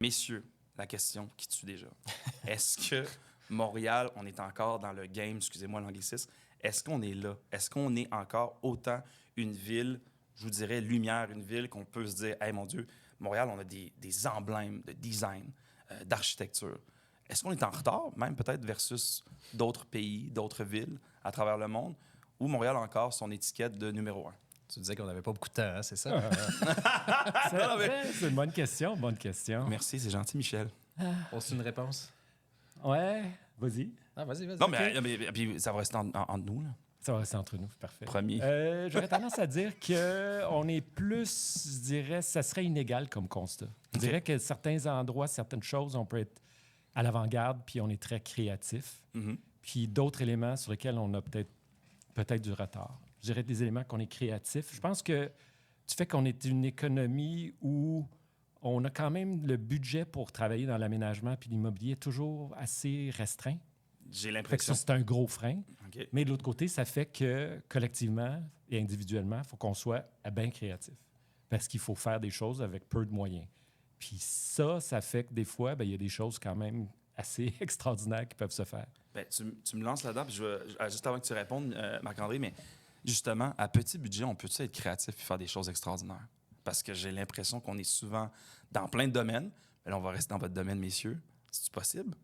Messieurs, la question qui tue déjà. Est-ce que Montréal, on est encore dans le game, excusez-moi l'anglicisme, est-ce qu'on est là? Est-ce qu'on est encore autant une ville, je vous dirais, lumière, une ville qu'on peut se dire, hey mon Dieu, Montréal, on a des emblèmes de design, d'architecture. Est-ce qu'on est en retard, même peut-être versus d'autres pays, d'autres villes à travers le monde, ou Montréal a encore son étiquette de numéro 1? Tu disais qu'on n'avait pas beaucoup de temps, hein, c'est ça? C'est une bonne question, bonne question. Merci, c'est gentil, Michel. Pose une réponse. Ouais, vas-y. Ah, vas-y. Non, mais puis ça va rester entre nous, là. Ça va rester entre nous, parfait. Promis. J'aurais tendance à dire qu'on est plus, je dirais, ça serait inégal comme constat. Je dirais que certains endroits, certaines choses, on peut être à l'avant-garde, puis on est très créatif. Puis d'autres éléments sur lesquels on a peut-être du retard. Je dirais des éléments qu'on est créatif. Je pense que du fait qu'on est une économie où on a quand même le budget pour travailler dans l'aménagement puis l'immobilier toujours assez restreint. J'ai Fait que l'impression. ça, c'est un gros frein. OK. Mais de l'autre côté, ça fait que collectivement et individuellement, il faut qu'on soit bien créatif. Parce qu'il faut faire des choses avec peu de moyens. Puis ça fait que des fois, il y a des choses quand même assez extraordinaires qui peuvent se faire. Ben, tu me lances là-dedans, puis juste avant que tu répondes, Marc-André, mais justement, à petit budget, on peut-tu être créatif et faire des choses extraordinaires? Parce que j'ai l'impression qu'on est souvent dans plein de domaines. Mais là, on va rester dans votre domaine, messieurs. C'est-tu possible?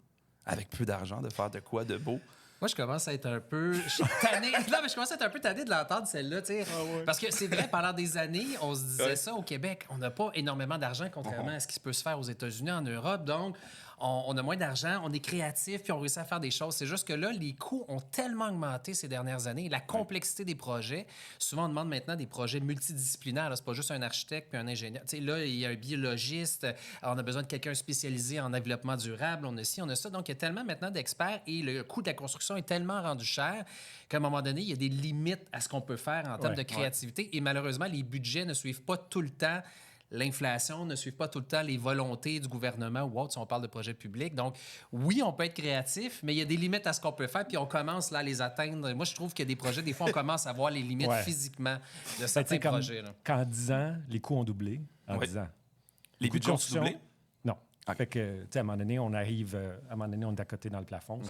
Avec peu d'argent, de faire de quoi de beau? Moi, je commence à être un peu tanné. Non, mais je commence à être un peu tanné de l'entendre, celle-là, tu sais. Parce que c'est vrai, pendant des années, on se disait ça au Québec. On n'a pas énormément d'argent, contrairement à ce qui peut se faire aux États-Unis, en Europe. Donc, on a moins d'argent, on est créatif, puis on réussit à faire des choses. C'est juste que là, les coûts ont tellement augmenté ces dernières années. La complexité des projets. Souvent, on demande maintenant des projets multidisciplinaires. Là, c'est pas juste un architecte puis un ingénieur. Tu sais, là, il y a un biologiste. On a besoin de quelqu'un spécialisé en développement durable. On a ci, on a ça. Donc, il y a tellement maintenant d'experts et le coût de la construction est tellement rendu cher qu'à un moment donné, il y a des limites à ce qu'on peut faire en termes de créativité. Et malheureusement, les budgets ne suivent pas tout le temps l'inflation, ne suivent pas tout le temps les volontés du gouvernement ou autre si on parle de projets publics. Donc, oui, on peut être créatif, mais il y a des limites à ce qu'on peut faire, puis on commence là à les atteindre. Moi, je trouve qu'il y a des projets, des fois, on commence à voir les limites physiquement de certains projets. Qu'en 10 ans, les coûts ont doublé. En 10 ans. Les budgets ont doublé? Non. Okay. Fait que, tu sais, à un moment donné, on arrive, à un moment donné, on est à côté dans le plafond.